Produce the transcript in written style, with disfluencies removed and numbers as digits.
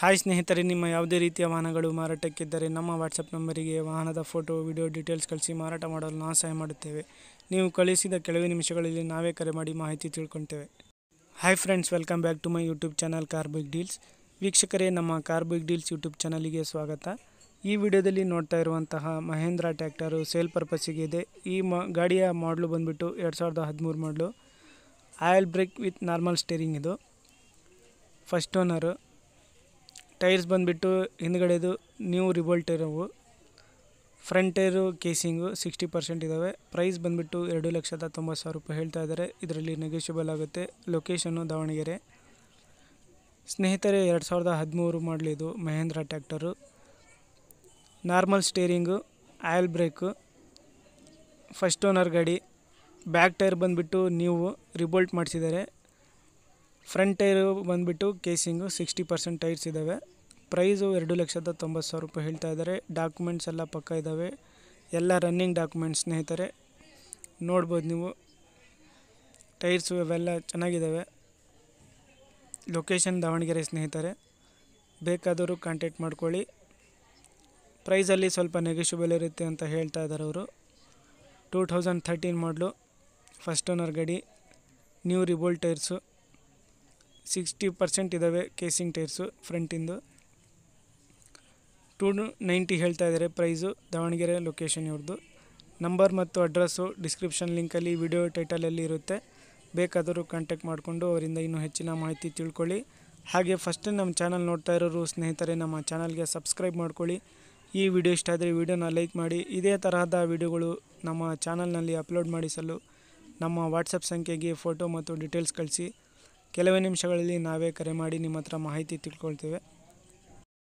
Hi ಸ್ನೇಹಿತರೆ, ನಿಮ್ಮ ಯಾವುದೇ ರೀತಿಯ ವಾಹನಗಳು ಮಾರಾಟಕ್ಕಿದ್ದರೆ ನಮ್ಮ ವಾಟ್ಸಪ್ ನಂಬರಿಗೆ ವಾಹನದ ಫೋಟೋ ವಿಡಿಯೋ ಡೀಟೇಲ್ಸ್ ಕಳಿಸಿ ಮಾರಾಟ ಮಾಡಲು ನಾವು ಸಹಾಯ ಮಾಡುತ್ತೇವೆ. ನೀವು ಕಳಿಸಿದ ಕೆಲವೇ ನಿಮಿಷಗಳಲ್ಲಿ ನಾವೇ ಕರೆ ಮಾಡಿ ಮಾಹಿತಿ ತಿಳ್ಕೊಳ್ತೇವೆ. Hi friends, welcome back to my YouTube channel car bike deals. ವೀಕ್ಷಕರೇ, ನಮ್ಮ ಕಾರ್ ಬೈಕ್ ಡೀಲ್ಸ್ ಯೂಟ್ಯೂಬ್ ಚಾನಲಿಗೆ ಸ್ವಾಗತ. ಈ ವಿಡಿಯೋದಲ್ಲಿ ನೋಡ್ತಾ ಇರುವಂತಹ ಮಹೇಂದ್ರ ಟ್ರ್ಯಾಕ್ಟರು ಸೇಲ್ ಪರ್ಪಸ್ಸಿಗೆ ಇದೆ. ಈ ಗಾಡಿಯ ಮಾಡಲು ಬಂದುಬಿಟ್ಟು 2013 ಮಾಡಲು. Oil brake with normal steering. ಇದು ಫಸ್ಟ್ ಓನರು. ಟೈರ್ಸ್ ಬಂದುಬಿಟ್ಟು ಹಿಂದ್ಗಡೆದು ನ್ಯೂ ರಿಬೋಲ್ಟ್ ಇರೋವು. ಫ್ರಂಟ್ ಟೈರು ಕೇಸಿಂಗು 60% ಇದ್ದಾವೆ. ಪ್ರೈಸ್ ಬಂದುಬಿಟ್ಟು 2,90,000 ರೂಪಾಯಿ ಹೇಳ್ತಾ ಇದ್ದಾರೆ. ಇದರಲ್ಲಿ ನೆಗೋಷಿಯಬಲ್ ಆಗುತ್ತೆ. ಲೊಕೇಶನ್ನು ದಾವಣಗೆರೆ. ಸ್ನೇಹಿತರೆ, 2013 ಮಾಡಲಿ ಇದು Mahindra tractor. Normal steering, oil brake, first owner ಗಾಡಿ. ಬ್ಯಾಕ್ ಟೈರ್ ಬಂದುಬಿಟ್ಟು ನೀವು ರಿಬೋಲ್ಟ್ ಮಾಡಿಸಿದ್ದಾರೆ. ಫ್ರಂಟ್ ಟೈರು ಬಂದುಬಿಟ್ಟು ಕೇಸಿಂಗು 60% ಟೈರ್ಸ್ ಇದ್ದಾವೆ. ಪ್ರೈಸು 2,90,000 ರೂಪಾಯಿ ಹೇಳ್ತಾ ಇದ್ದಾರೆ. ಡಾಕ್ಯುಮೆಂಟ್ಸ್ ಎಲ್ಲ ಪಕ್ಕ ಇದ್ದಾವೆ. ಎಲ್ಲ ರನ್ನಿಂಗ್ ಡಾಕ್ಯುಮೆಂಟ್ಸ್ ಸ್ನೇಹಿತರೆ, ನೋಡ್ಬೋದು ನೀವು. ಟೈರ್ಸು ಇವೆಲ್ಲ ಚೆನ್ನಾಗಿದ್ದಾವೆ. ಲೊಕೇಶನ್ ದಾವಣಗೆರೆ ಸ್ನೇಹಿತರೆ. ಬೇಕಾದವರು ಕಾಂಟ್ಯಾಕ್ಟ್ ಮಾಡ್ಕೊಳ್ಳಿ. ಪ್ರೈಸಲ್ಲಿ ಸ್ವಲ್ಪ ನೆಗೋಷಿಯಬಲ್ ಇರುತ್ತೆ ಅಂತ ಹೇಳ್ತಾ ಇದ್ದಾರೆ ಅವರು. 2013 ಮಾಡಲು, ಫಸ್ಟ್ ಓನರ್ ಗಾಡಿ, ನ್ಯೂ ರಿಬೋಲ್ಟ್ ಟೈರ್ಸು 60% ಇದ್ದಾವೆ. ಕೇಸಿಂಗ್ ಟೈರ್ಸು ಫ್ರಂಟಿಂದು. 290 ಹೇಳ್ತಾ ಇದ್ದಾರೆ ಪ್ರೈಸು. ದಾವಣಗೆರೆ ಲೊಕೇಶನ್ ಇವ್ರದ್ದು. ನಂಬರ್ ಮತ್ತು ಅಡ್ರೆಸ್ಸು ಡಿಸ್ಕ್ರಿಪ್ಷನ್ ಲಿಂಕಲ್ಲಿ, ವಿಡಿಯೋ ಟೈಟಲಲ್ಲಿ ಇರುತ್ತೆ. ಬೇಕಾದರೂ ಕಾಂಟ್ಯಾಕ್ಟ್ ಮಾಡಿಕೊಂಡು ಅವರಿಂದ ಇನ್ನೂ ಹೆಚ್ಚಿನ ಮಾಹಿತಿ ತಿಳ್ಕೊಳ್ಳಿ. ಹಾಗೆ ಫಸ್ಟ್ ನಮ್ಮ ಚಾನಲ್ ನೋಡ್ತಾ ಇರೋರು ಸ್ನೇಹಿತರೆ, ನಮ್ಮ ಚಾನಲ್ಗೆ ಸಬ್ಸ್ಕ್ರೈಬ್ ಮಾಡ್ಕೊಳ್ಳಿ. ಈ ವಿಡಿಯೋ ಇಷ್ಟ ಆದರೆ ವಿಡಿಯೋನ ಲೈಕ್ ಮಾಡಿ. ಇದೇ ತರಹದ ವಿಡಿಯೋಗಳು ನಮ್ಮ ಚಾನಲ್ನಲ್ಲಿ ಅಪ್ಲೋಡ್ ಮಾಡಿಸಲು ನಮ್ಮ ವಾಟ್ಸಪ್ ಸಂಖ್ಯೆಗೆ ಫೋಟೋ ಮತ್ತು ಡೀಟೇಲ್ಸ್ ಕಳಿಸಿ. ಕೆಲವೇ ನಿಮಿಷಗಳಲ್ಲಿ ನಾವೇ ಕರೆ ಮಾಡಿ ನಿಮ್ಮ ಹತ್ರ ಮಾಹಿತಿ ತಿಳ್ಕೊಳ್ತೇವೆ.